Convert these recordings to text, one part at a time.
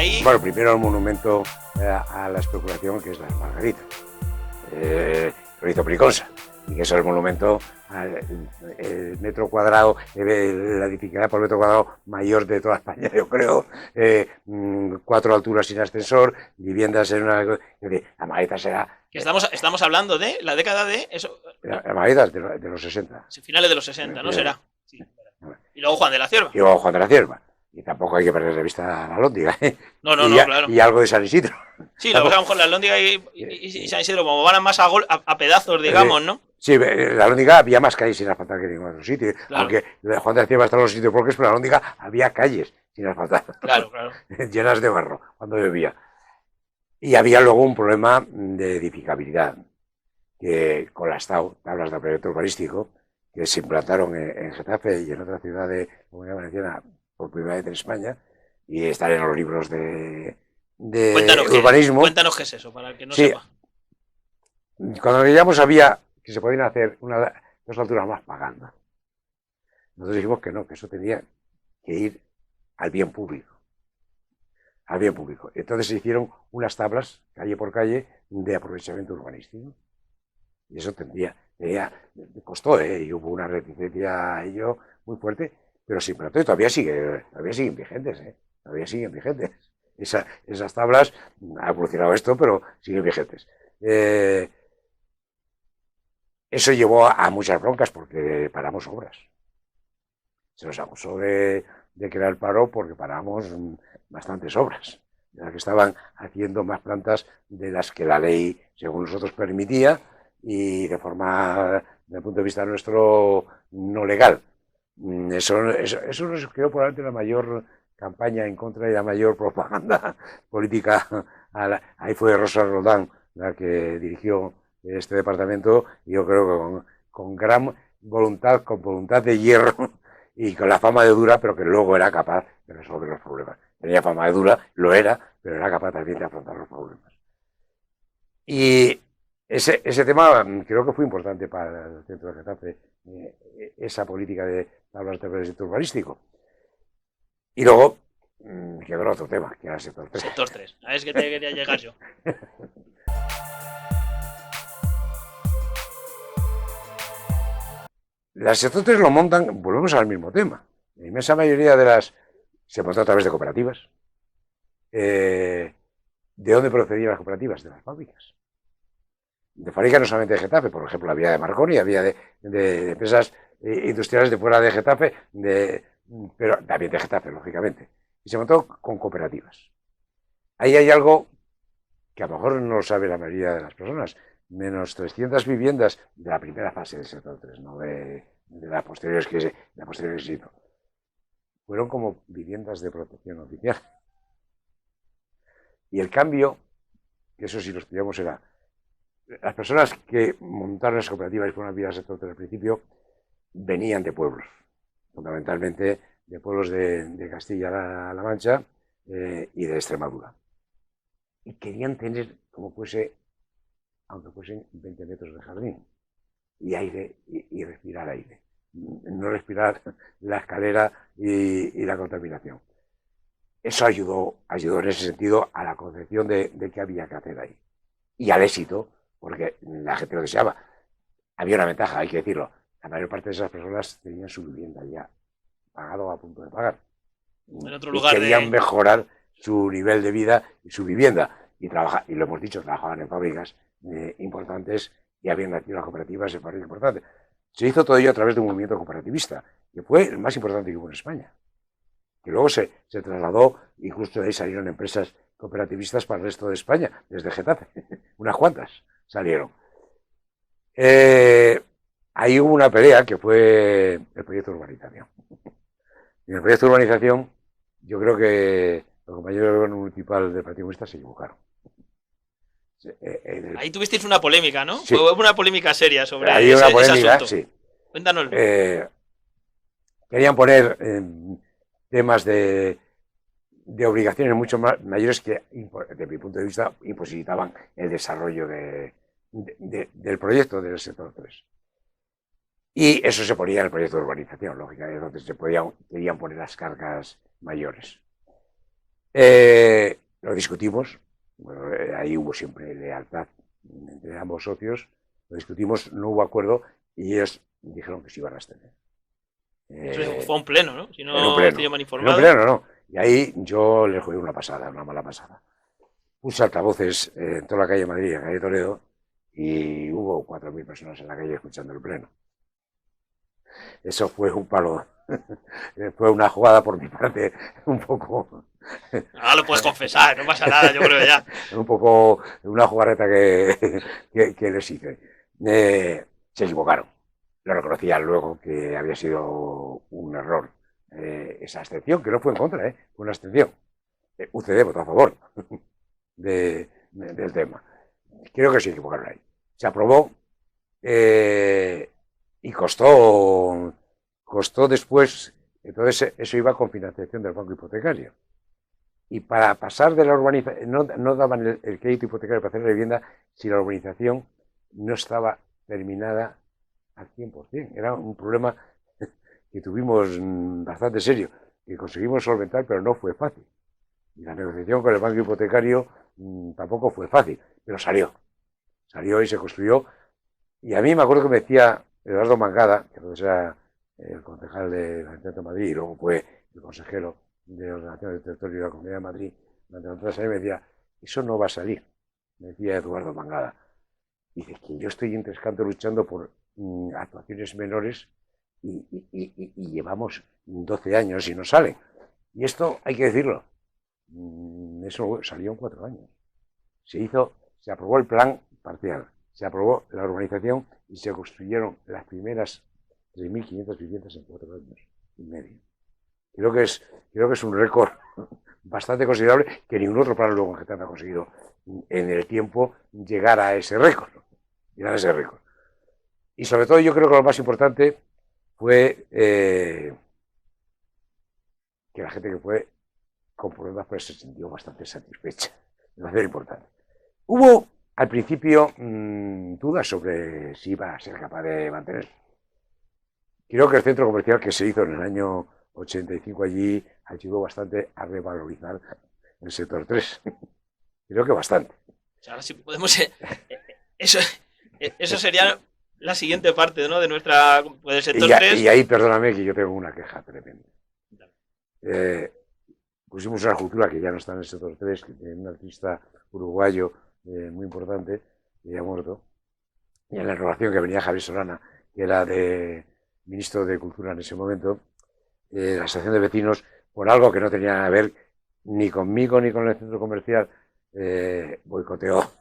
ahí... Bueno, primero el monumento a la especulación, que es las Margaritas, lo hizo Priconsa, y que es el monumento al metro cuadrado, la edificación por metro cuadrado mayor de toda España, yo creo, 4 alturas sin ascensor, viviendas en una... La Margarita será... Que estamos hablando de la década de... eso. La Margarita de los 60. Finales de los 60, ¿no será? Sí. Y luego Juan de la Cierva. Y luego Juan de la Cierva. Y tampoco hay que perder de vista la Alhóndiga, ¿eh? No, claro. Y algo de San Isidro. Sí, lo que pasa a lo mejor la Alhóndiga y San Isidro, como van más a pedazos, digamos, ¿no? Sí, la Alhóndiga había más calles sin asfaltar que en ningún otro sitio. Claro. Aunque Juan de la Cierva está en los sitios porque pero la Alhóndiga había calles sin asfaltar. Claro. Llenas de barro cuando llovía. Y había luego un problema de edificabilidad, que con las tablas de proyecto urbanístico, que se implantaron en Getafe y en otra ciudad de la Comunidad Valenciana por primera vez en España, y están en los libros de urbanismo. Cuéntanos qué es eso, para el que no sí, sepa. Cuando veíamos había que se podían hacer dos alturas más pagando. Nosotros dijimos que no, que eso tenía que ir al bien público. Al bien público. Entonces se hicieron unas tablas, calle por calle, de aprovechamiento urbanístico. Y eso costó, y hubo una reticencia a ello muy fuerte, pero sí, pero todavía siguen vigentes, todavía siguen vigentes. Esas tablas, ha evolucionado esto, pero siguen vigentes. Eso llevó a muchas broncas porque paramos obras. Se nos acusó de crear paro porque paramos bastantes obras, de las que estaban haciendo más plantas de las que la ley, según nosotros, permitía, y de forma, desde el punto de vista nuestro, no legal. Eso nos creó probablemente la mayor campaña en contra y la mayor propaganda política. Ahí fue Rosa Roldán la que dirigió este departamento, y yo creo que con gran voluntad, con voluntad de hierro y con la fama de dura, pero que luego era capaz de resolver los problemas. Tenía fama de dura, lo era, pero era capaz también de afrontar los problemas. Y ese tema creo que fue importante para el centro de Getafe, esa política de tablas de proyecto urbanístico. Y luego quedó otro tema, que era el sector 3. Sector 3, a es que te quería llegar yo. Las sector 3 lo montan, volvemos al mismo tema. La inmensa mayoría de las se montó a través de cooperativas. ¿De dónde procedían las cooperativas? De las fábricas. De fábricas no solamente de Getafe, por ejemplo, había de Marconi, había de empresas industriales de fuera de Getafe, pero también de Getafe, lógicamente. Y se montó con cooperativas. Ahí hay algo que a lo mejor no lo sabe la mayoría de las personas. Menos 300 viviendas de la primera fase del sector 3, no de las posteriores que se hizo. Fueron como viviendas de protección oficial. Y el cambio, que eso sí lo estudiamos, era las personas que montaron las cooperativas y fueron a vivir al sector 3 al principio, venían de pueblos, fundamentalmente de pueblos de Castilla-La Mancha y de Extremadura. Y querían tener, como fuese, aunque fuesen 20 metros de jardín, y aire, y respirar aire. No respirar la escalera y la contaminación. Eso ayudó en ese sentido a la concepción de qué había que hacer ahí. Y al éxito, porque la gente lo deseaba. Había una ventaja, hay que decirlo. La mayor parte de esas personas tenían su vivienda ya pagado a punto de pagar. En otro lugar querían mejorar su nivel de vida y su vivienda. Y lo hemos dicho, trabajaban en fábricas importantes y habían nacido las cooperativas en fábricas importantes. Se hizo todo ello a través de un movimiento cooperativista, que fue el más importante que hubo en España. Que luego se trasladó, y justo de ahí salieron empresas cooperativistas para el resto de España, desde Getafe. Unas cuantas salieron. Ahí hubo una pelea que fue el proyecto de urbanización. Y en el proyecto de urbanización, yo creo que los compañeros del gobierno municipal del Partido Comunista se equivocaron. Ahí tuvisteis una polémica, ¿no? Sí. Hubo una polémica seria sobre ese asunto. Sí. Cuéntanos. Querían poner temas de obligaciones mucho más mayores que, desde mi punto de vista, imposibilitaban el desarrollo del proyecto del sector 3. Y eso se ponía en el proyecto de urbanización, lógicamente, donde querían poner las cargas mayores. Lo discutimos, bueno, ahí hubo siempre lealtad entre ambos socios, lo discutimos, no hubo acuerdo y ellos dijeron que se iban a abstener. Eso fue un pleno, ¿no? Si En un no estoy pleno, mal en un informado. pleno, no. Y ahí yo les jugué una pasada, una mala pasada. Puse altavoces en toda la calle Madrid, en la calle Toledo, y hubo 4.000 personas en la calle escuchando el pleno. Eso fue un palo, fue una jugada por mi parte un poco... Ahora lo puedes confesar, no pasa nada, yo creo ya. un poco una jugarreta que les hice. Se equivocaron. Lo reconocían luego que había sido un error. Esa abstención, que no fue en contra, fue una abstención. UCD votó a favor del tema. Creo que se equivocaron ahí. Se aprobó y costó después, entonces eso iba con financiación del banco hipotecario. Y para pasar de la urbanización, no daban el crédito hipotecario para hacer la vivienda si la urbanización no estaba terminada al 100%. Era un problema que tuvimos bastante serio, que conseguimos solventar, pero no fue fácil. Y la negociación con el banco hipotecario tampoco fue fácil, pero salió. Salió y se construyó. Y a mí me acuerdo que me decía Eduardo Mangada, que entonces era el concejal de la Ayuntamiento de Madrid y luego fue el consejero de Ordenación del Territorio de la Comunidad de Madrid, durante otros años me decía, eso no va a salir, me decía Eduardo Mangada. Dice que yo estoy en Tres Cantos luchando por actuaciones menores y llevamos 12 años y no salen. Y esto hay que decirlo, eso salió en 4 años. Se aprobó el plan parcial, se aprobó la urbanización y se construyeron las primeras 3.500 viviendas en 4 años y medio. Creo que es un récord bastante considerable que ningún otro plan luego en Getafe ha conseguido en el tiempo llegar a ese récord. Y sobre todo yo creo que lo más importante fue que la gente que fue con problemas pues se sintió bastante satisfecha. Es bastante importante. Hubo al principio dudas sobre si iba a ser capaz de mantener. Creo que el centro comercial que se hizo en el año 85 allí ayudó bastante a revalorizar el sector 3. Creo que bastante. Ahora sí podemos... Eso sería la siguiente parte, ¿no? De nuestra... del sector 3. Y ahí, perdóname, que yo tengo una queja tremenda. Pusimos una cultura que ya no está en el sector 3, que tiene un artista uruguayo muy importante, que ya ha muerto. Y en la renovación que venía Javier Solana, que era ministro de Cultura en ese momento, la asociación de vecinos, por algo que no tenía nada que ver ni conmigo ni con el centro comercial, boicoteó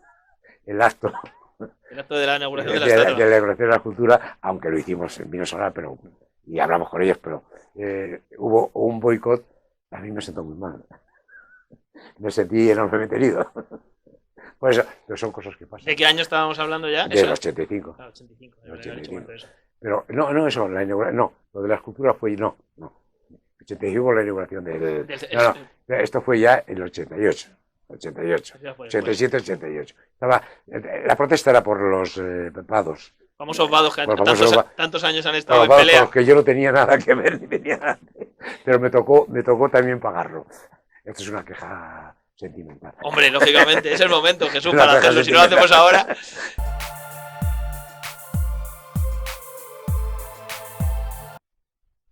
el acto. El acto de la inauguración de la estatua. De la inauguración de la cultura, aunque lo hicimos en Vino Solar, y hablamos con ellos, pero hubo un boicot. A mí me sentó muy mal. Me sentí enormemente herido. Por eso, pero son cosas que pasan. ¿De qué año estábamos hablando ya? Del 85. Ah, 85. Del 85. Pero no eso, la inauguración, no, lo de la escultura fue, no. 85 la inauguración esto fue ya en el 88. 87, 88. La protesta era por los vados. Famosos vados que tantos años han estado en pelea. Porque yo no tenía nada que ver, ni tenía nada. Pero me tocó también pagarlo. Esto es una queja sentimental. Hombre, lógicamente, es el momento, Jesús, para hacerlo. Si no lo hacemos ahora...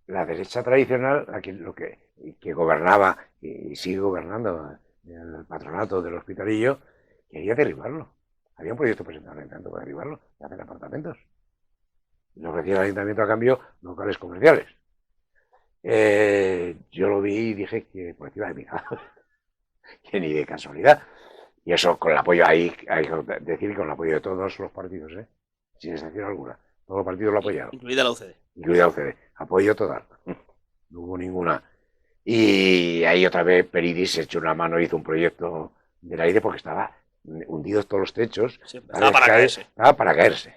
La derecha tradicional, que gobernaba y sigue gobernando el patronato del Hospitalillo, quería derribarlo. Había un proyecto presentado en el Ayuntamiento para derribarlo, de hacer apartamentos. Le ofrecía al Ayuntamiento a cambio locales comerciales. Yo lo vi y dije que por encima de mi casa, que ni de casualidad. Y eso con el apoyo, hay que decir, con el apoyo de todos los partidos, sin excepción alguna. Todos los partidos lo apoyaron. Incluida la UCD. Incluida la UCD. Apoyo total. No hubo ninguna. Y ahí otra vez Peridis se echó una mano y hizo un proyecto del aire porque estaba hundidos todos los techos. Sí, estaba para caerse. Estaba para caerse.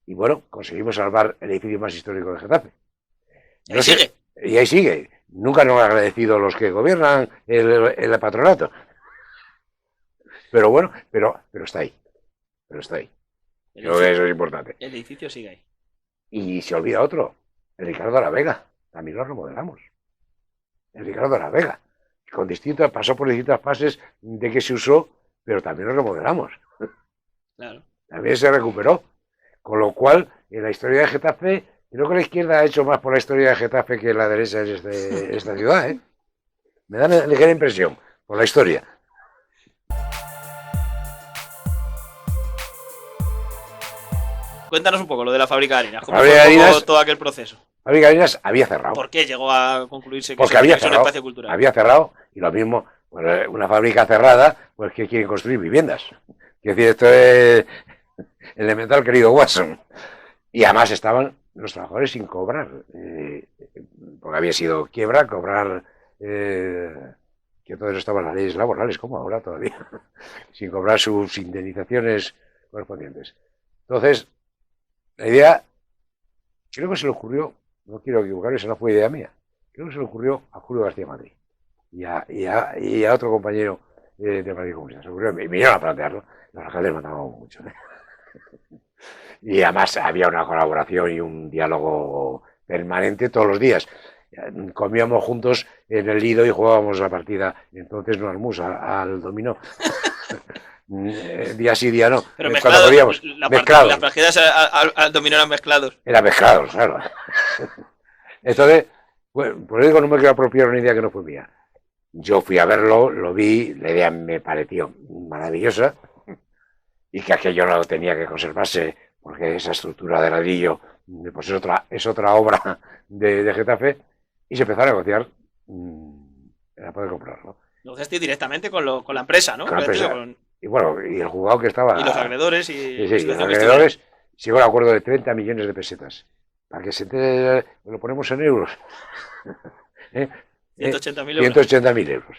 Y bueno, conseguimos salvar el edificio más histórico de Getafe. ¿Y sigue? Y ahí sigue. Nunca nos han agradecido los que gobiernan el patronato. Pero bueno, pero está ahí. Creo que eso es importante. El edificio sigue ahí. Y se olvida otro, el Ricardo de la Vega. También lo remodelamos. El Ricardo de la Vega, pasó por distintas fases de que se usó, pero también lo remodelamos. Claro. También se recuperó. Con lo cual, en la historia de Getafe, creo que la izquierda ha hecho más por la historia de Getafe que la derecha en esta ciudad, ¿eh? Me da una ligera impresión, por la historia. Cuéntanos un poco lo de la fábrica de harinas. ¿Cómo Fábrica fue de un poco harinas- todo aquel proceso? La fábrica de harinas había cerrado. ¿Por qué llegó a concluirse que Porque eso había es un cerrado. espacio cultural? Había cerrado, y lo mismo, pues, una fábrica cerrada, pues que quieren construir viviendas. Quiero decir, esto es elemental, querido Watson. Y además estaban los trabajadores sin cobrar, porque había sido quiebra, cobrar, que todo eso estaba en las leyes laborales, como ahora todavía, sin cobrar sus indemnizaciones correspondientes. Entonces, la idea, creo que se le ocurrió, no quiero equivocarme, esa no fue idea mía, creo que se le ocurrió a Julio García Madrid y a otro compañero del Partido Comunista. Se ocurrió, y vinieron a plantearlo, los alcaldes mandaban mucho. Y además había una colaboración y un diálogo permanente todos los días. Comíamos juntos en el Lido y jugábamos la partida, entonces no al mus, al dominó. Día sí, día no. Pero Cuando podíamos, mezclados. Las partidas al dominó eran mezclados. Eran mezclados, claro. Entonces, bueno, por eso no me quiero apropiar una idea que no fue mía. Yo fui a verlo, lo vi, la idea me pareció maravillosa y que aquello no tenía que conservarse porque esa estructura de ladrillo pues es otra obra de Getafe, y se empezó a negociar para poder comprarlo. Negociaste directamente con la empresa, ¿no? Con la empresa. Y bueno, y el juzgado que estaba... Y los acreedores. Sí, los acreedores, llegó al acuerdo de 30 millones de pesetas. Para que se entere, lo ponemos en euros. 180.000 euros. 180.000 euros.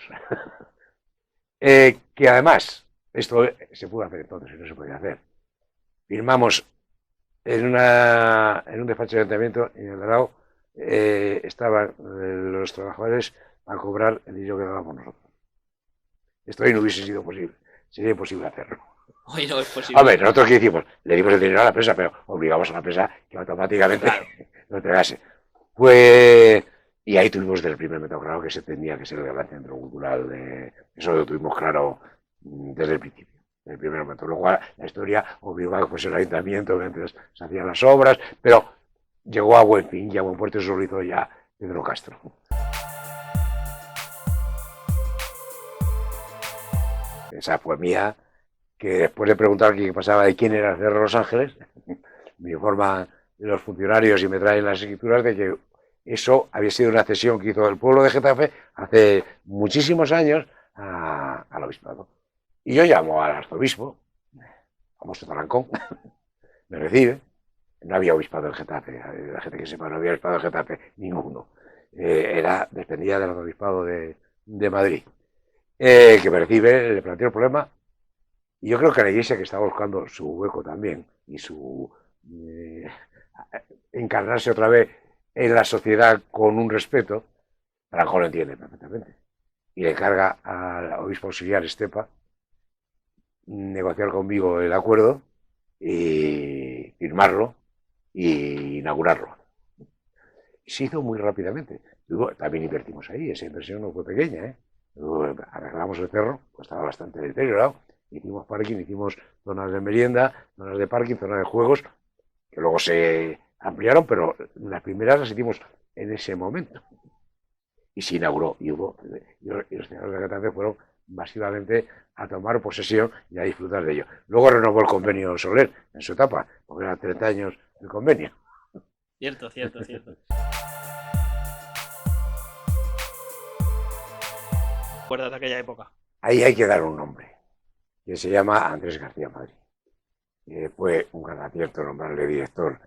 Que además, esto se pudo hacer entonces, y no se podía hacer. Firmamos en un despacho de ayuntamiento en el Arao, estaban los trabajadores a cobrar el dinero que dábamos nosotros. Esto ahí no hubiese sido posible, sería imposible hacerlo. Hoy no es posible. A ver, nosotros qué hicimos, le dimos el dinero a la empresa, pero obligamos a la empresa que automáticamente lo entregase. Pues, y ahí tuvimos del primer momento claro que se tenía que ser el gran centro cultural, eso lo tuvimos claro desde el principio. En el primer momento. Luego la historia obligaba que fuese el ayuntamiento, mientras se hacían las obras, pero llegó a buen fin y a buen puerto, eso lo hizo ya Pedro Castro. Esa fue mía, que después de preguntar qué pasaba de quién era el Cerro Los Ángeles, me informan los funcionarios y me traen las escrituras de que eso había sido una cesión que hizo el pueblo de Getafe hace muchísimos años al obispado. Y yo llamo al arzobispo, famoso Tarancón, me recibe. No había obispado en Getafe, la gente que sepa, no había obispado en Getafe, ninguno. Dependía del arzobispado de Madrid. Que me recibe, le planteo el problema. Y yo creo que la iglesia, que estaba buscando su hueco también y su encarnarse otra vez en la sociedad con un respeto, Tarancón lo entiende perfectamente. Y le encarga al obispo auxiliar Estepa negociar conmigo el acuerdo y firmarlo y inaugurarlo. Y se hizo muy rápidamente. Luego, también invertimos ahí, esa inversión no fue pequeña, ¿eh? Luego, arreglamos el cerro, pues estaba bastante deteriorado, hicimos parking, hicimos zonas de merienda, zonas de parking, zonas de juegos, que luego se ampliaron, pero las primeras las hicimos en ese momento. Y se inauguró, y los ciudadanos de Getafe fueron masivamente a tomar posesión y a disfrutar de ello. Luego renovó el convenio Soler en su etapa, porque eran 30 años el convenio. Cierto. ¿Recuerdas de aquella época? Ahí hay que dar un nombre, que se llama Andrés García Madrid. Fue un gran acierto nombrarle director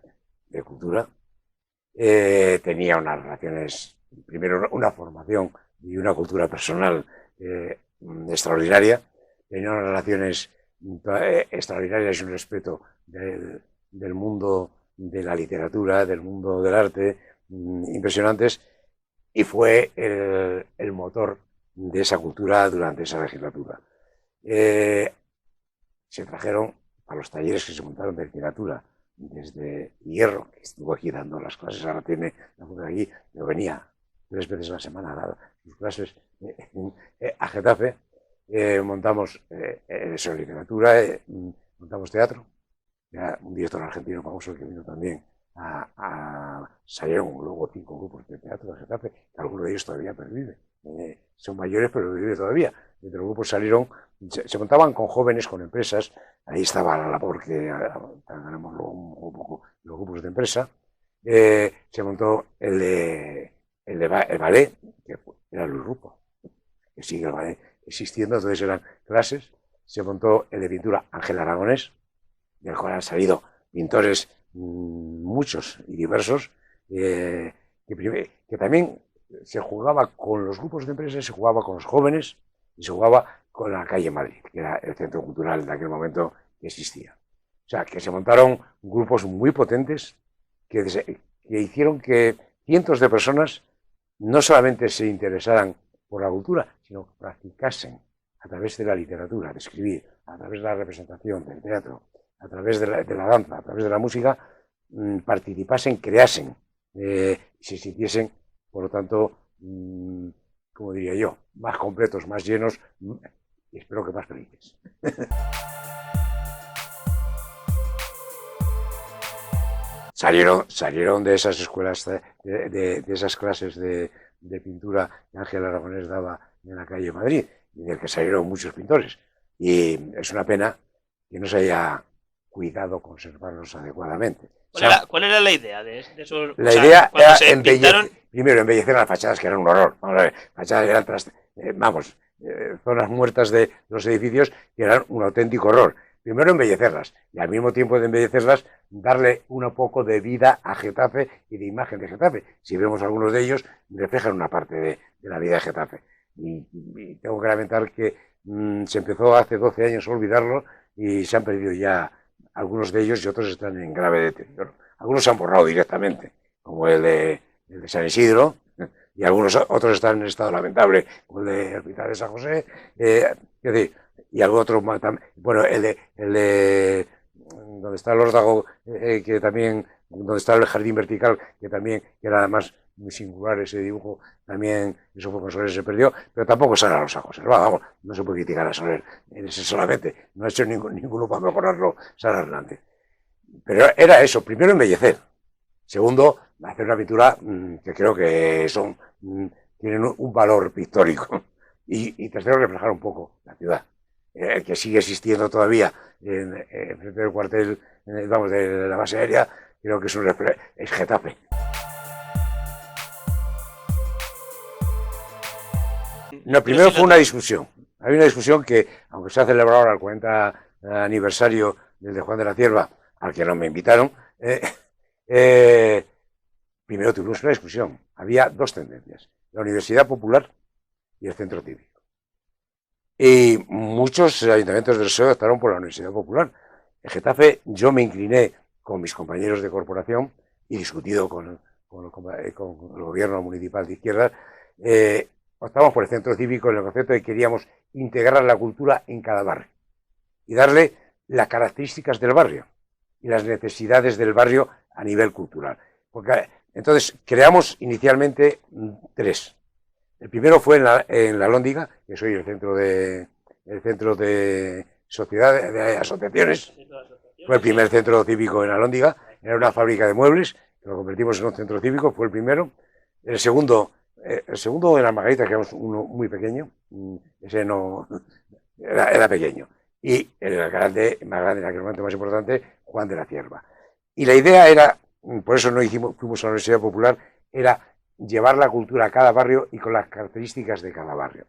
de Cultura. Tenía unas relaciones, primero una formación y una cultura personal extraordinaria, tenía unas relaciones extraordinarias y un respeto del mundo de la literatura, del mundo del arte, impresionantes, y fue el motor de esa cultura durante esa legislatura. Se trajeron a los talleres que se montaron de literatura desde Hierro, que estuvo aquí dando las clases, ahora tiene la junta aquí, pero venía 3 veces a la semana a dar sus clases a Getafe, montamos eso, literatura, montamos teatro. Era un director argentino famoso que vino también salieron luego 5 grupos de teatro de Getafe, que algunos de ellos todavía perviven. Son mayores, pero viven todavía. Entre los grupos salieron, se montaban con jóvenes, con empresas. Ahí estaba la labor que ganamos un poco los grupos de empresa. Se montó el ballet, que era Luis Rupo, que sigue el ballet existiendo, entonces eran clases. Se montó el de pintura Ángel Aragonés, del cual han salido pintores muchos y diversos, que también se jugaba con los grupos de empresas, se jugaba con los jóvenes y se jugaba con la calle Madrid, que era el centro cultural de aquel momento que existía. O sea, que se montaron grupos muy potentes que hicieron que cientos de personas no solamente se interesaran por la cultura, sino que practicasen a través de la literatura, de escribir, a través de la representación, del teatro, a través de la danza, a través de la música, participasen, creasen, se sintiesen, por lo tanto, como diría yo, más completos, más llenos y espero que más felices. Salieron de esas escuelas, de esas clases de pintura que Ángel Aragonés daba en la calle Madrid, y del que salieron muchos pintores. Y es una pena que no se haya cuidado conservarlos adecuadamente. ¿Cuál era la idea de esos? La idea era primero embellecer las fachadas, que eran un horror. Vamos a ver, fachadas eran zonas muertas de los edificios, que eran un auténtico horror. Primero embellecerlas, y al mismo tiempo de embellecerlas, darle un poco de vida a Getafe y de imagen de Getafe. Si vemos algunos de ellos, reflejan una parte de la vida de Getafe. Y tengo que lamentar que se empezó hace 12 años a olvidarlo y se han perdido ya algunos de ellos y otros están en grave deterioro. Algunos se han borrado directamente, como el de San Isidro, y algunos otros están en estado lamentable, como el de Hospital de San José, y algún otro, bueno, el de donde está el órdago, que también, donde está el jardín vertical, que también era además muy singular ese dibujo, también eso fue con Soler, se perdió, pero tampoco Soler los ha conservado, vamos, no se puede criticar a Soler en ese solamente, no ha hecho ninguno para mejorarlo Sara Hernández. Pero era eso, primero embellecer, segundo, hacer una pintura que creo que tienen un valor pictórico, y tercero, reflejar un poco la ciudad, que sigue existiendo todavía frente del cuartel, vamos, de la base aérea, creo que es Getafe. No, primero fue una discusión. Hay una discusión que, aunque se ha celebrado ahora el 40 aniversario del de Juan de la Cierva, al que no me invitaron, primero tuvimos una discusión. Había dos tendencias, la Universidad Popular y el Centro Cívico. Y muchos ayuntamientos del PSOE optaron por la Universidad Popular. En Getafe yo me incliné con mis compañeros de corporación y discutido con el gobierno municipal de izquierdas, optamos por el Centro Cívico en el concepto de que queríamos integrar la cultura en cada barrio y darle las características del barrio y las necesidades del barrio a nivel cultural. Porque entonces creamos inicialmente 3. El primero fue en la Alhóndiga, que soy el centro de sociedades, de asociaciones. Fue el primer centro cívico en la Alhóndiga. Era una fábrica de muebles, que lo convertimos en un centro cívico, fue el primero. El segundo en las Margaritas, que era uno muy pequeño, ese no era pequeño. Y el más grande, en aquel momento más importante, Juan de la Cierva. Y la idea era, por eso fuimos a la Universidad Popular, era llevar la cultura a cada barrio y con las características de cada barrio.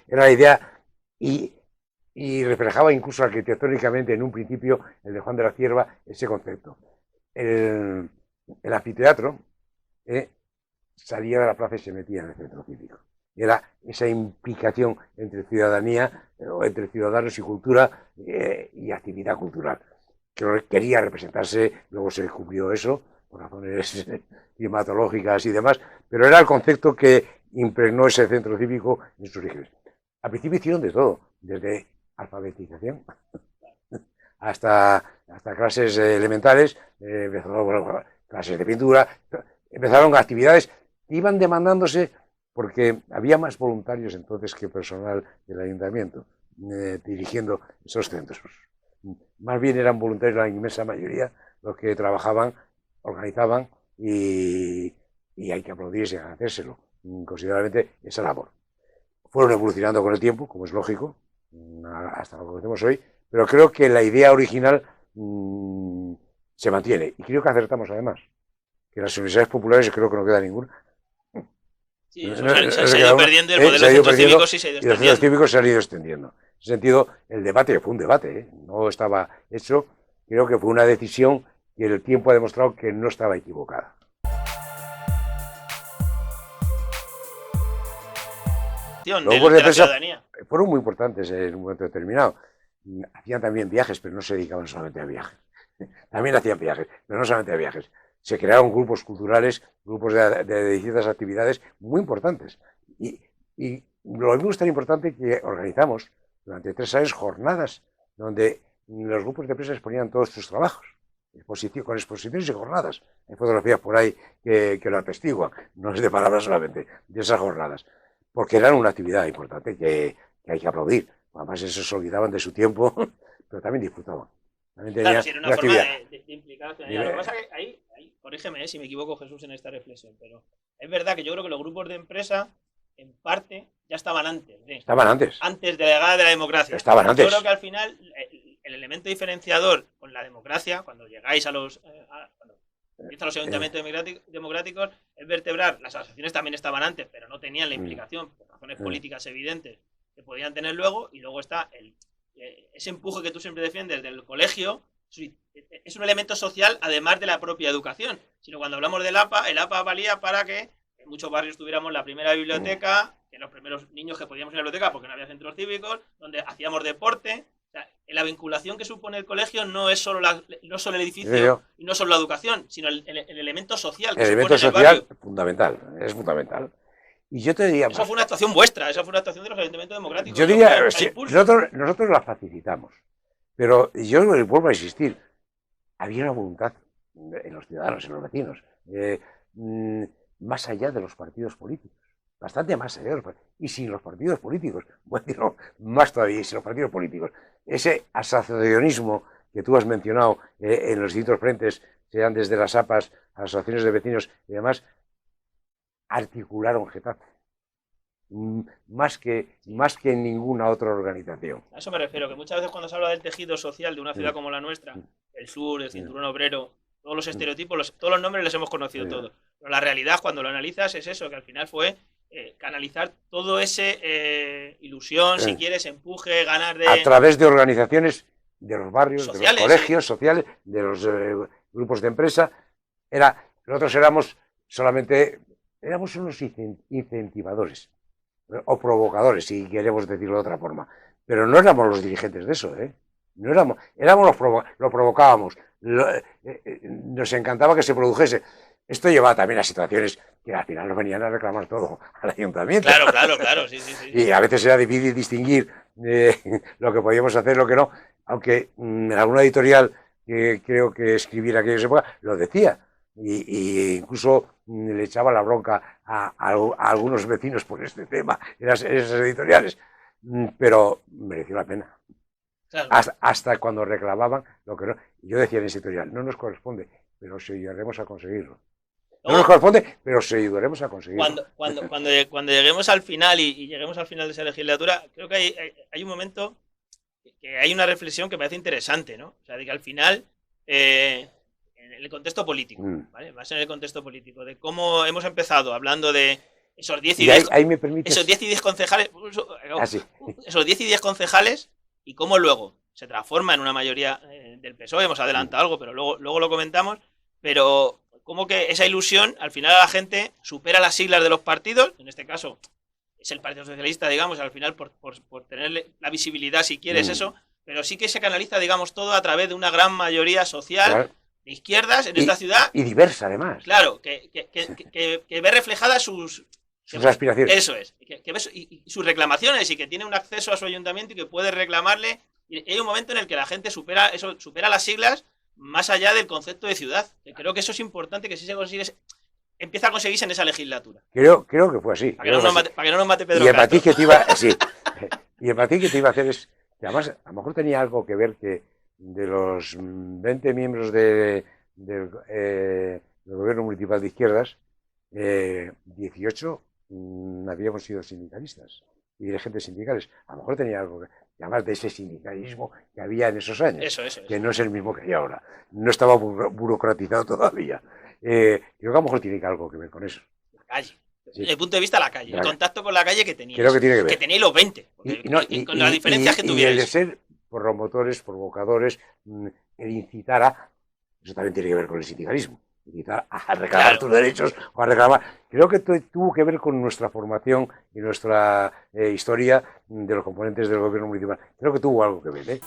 Era la idea y reflejaba incluso arquitectónicamente en un principio el de Juan de la Cierva ese concepto. El anfiteatro salía de la plaza y se metía en el centro cívico. Era esa implicación entre ciudadanía, entre ciudadanos y cultura y actividad cultural. Que quería representarse, luego se descubrió eso, por razones climatológicas y demás, pero era el concepto que impregnó ese centro cívico en sus orígenes. Al principio hicieron de todo, desde alfabetización hasta clases elementales, clases de pintura, empezaron actividades que iban demandándose porque había más voluntarios entonces que personal del ayuntamiento dirigiendo esos centros. Más bien eran voluntarios la inmensa mayoría los que trabajaban, organizaban y hay que aplaudirse y agradecérselo considerablemente esa labor. Fueron evolucionando con el tiempo, como es lógico, hasta lo que conocemos hoy, pero creo que la idea original se mantiene y creo que acertamos además, que las universidades populares creo que no queda ninguna. Sí, eso se ha ido perdiendo, el modelo de centros cívicos sí se ha ido extendiendo. Y los centros cívicos se han ido extendiendo. En ese sentido, el debate fue un debate, no estaba hecho, creo que fue una decisión y el tiempo ha demostrado que no estaba equivocada. Los grupos de prensa fueron muy importantes en un momento determinado. Hacían también viajes, pero no se dedicaban solamente a viajes. También hacían viajes, pero no solamente a viajes. Se crearon grupos culturales, grupos de distintas actividades muy importantes. Y lo mismo es tan importante que organizamos durante 3 años jornadas donde los grupos de prensa exponían todos sus trabajos, con exposiciones y jornadas. Hay fotografías por ahí que lo atestiguan, no es de palabras solamente, de esas jornadas, porque eran una actividad importante que hay que aplaudir. Además, eso se olvidaban de su tiempo, pero también disfrutaban. También claro, si era una forma de implicar a la ciudadanía. Lo que pasa es que ahí corrígeme si me equivoco, Jesús, en esta reflexión, pero es verdad que yo creo que los grupos de empresa, en parte, ya estaban antes. Estaban antes. Antes de la llegada de la democracia. Estaban antes. Yo creo que al final, el elemento diferenciador con la democracia, cuando llegáis a los... cuando empiezan los ayuntamientos democráticos, es vertebrar. Las asociaciones también estaban antes, pero no tenían la implicación, por razones políticas evidentes, que podían tener luego, y luego está ese empuje que tú siempre defiendes del colegio, es un elemento social además de la propia educación. Sino cuando hablamos del APA, el APA valía para que en muchos barrios tuviéramos la primera biblioteca, que los primeros niños que podíamos ir a la biblioteca porque no había centros cívicos, donde hacíamos deporte. O sea, la vinculación que supone el colegio no es solo el edificio y no solo la educación, sino el elemento social. El elemento social fundamental, es fundamental. Y yo te diría... Eso fue una actuación vuestra, esa fue una actuación de los ayuntamientos democráticos. Yo diría, sí, nosotros la facilitamos, pero yo vuelvo a insistir, había una voluntad en los ciudadanos, en los vecinos, más allá de los partidos políticos, bastante más allá de los partidos, y sin los partidos políticos, bueno, más todavía, y sin los partidos políticos. Ese asociacionismo que tú has mencionado en los distintos frentes, sean desde las APAs, asociaciones de vecinos y demás, articularon Getafe más que en ninguna otra organización. A eso me refiero, que muchas veces cuando se habla del tejido social de una ciudad como la nuestra, el sur, el cinturón obrero, todos los estereotipos, todos los nombres los hemos conocido todos, pero la realidad cuando lo analizas es eso, que al final fue canalizar todo ese ilusión, si quieres, empuje, ganar de... A través de organizaciones de los barrios, sociales, de los colegios sociales, de los grupos de empresa. Nosotros éramos unos incentivadores o provocadores, si queremos decirlo de otra forma, pero no éramos los dirigentes de eso, no éramos lo provocábamos, nos encantaba que se produjese. Esto llevaba también a situaciones que al final nos venían a reclamar todo al ayuntamiento. Claro, sí. Y a veces era difícil distinguir lo que podíamos hacer, lo que no, aunque en alguna editorial que creo que escribir aquella época lo decía. Y incluso le echaba la bronca a algunos vecinos por este tema, esas editoriales, pero mereció la pena. Claro. Hasta cuando reclamaban lo que no. Yo decía en esa editorial, no nos corresponde, pero se ayudaremos a conseguirlo. No nos corresponde, pero se ayudaremos a conseguirlo. Cuando lleguemos al final y lleguemos al final de esa legislatura, creo que hay un momento que hay una reflexión que me parece interesante, ¿no? O sea, de que al final... en el contexto político, ¿vale? Más en el contexto político, de cómo hemos empezado hablando de esos 10 y 10 esos 10 y 10 concejales, esos 10 y 10 concejales y cómo luego se transforma en una mayoría del PSOE, hemos adelantado algo, pero luego lo comentamos, pero como que esa ilusión, al final la gente supera las siglas de los partidos, en este caso es el Partido Socialista, digamos, al final por tener la visibilidad, si quieres eso, pero sí que se canaliza, digamos, todo a través de una gran mayoría social, de izquierdas en esta ciudad. Y diversa, además. Claro, que ve reflejadas sus aspiraciones. Eso es. Que ve y sus reclamaciones y que tiene un acceso a su ayuntamiento y que puede reclamarle. Y hay un momento en el que la gente supera las siglas más allá del concepto de ciudad. Que creo que eso es importante, que si se consigue empieza a conseguirse en esa legislatura. Creo que fue así. Para que no nos mate Pedro Y el Castro. matiz que te iba, sí, y el matiz que te iba a hacer es que además a lo mejor tenía algo que ver que de los 20 miembros del gobierno municipal de izquierdas, 18 habíamos sido sindicalistas y dirigentes sindicales. A lo mejor tenía algo que, además de ese sindicalismo que había en esos años, Eso. que no es el mismo que hay ahora. No estaba burocratizado todavía. Creo que a lo mejor tiene algo que ver con eso. La calle. Sí. Desde el punto de vista de la calle, el contacto con la calle que teníais. Creo que tiene que ver. Que tenéis los 20, con las diferencias que tuvierais. Y el de ser promotores, provocadores, el incitar a... Eso también tiene que ver con el sindicalismo. Incitar a reclamar tus derechos o a reclamar... Creo que tuvo que ver con nuestra formación y nuestra historia de los componentes del gobierno municipal. Creo que tuvo algo que ver, ¿eh?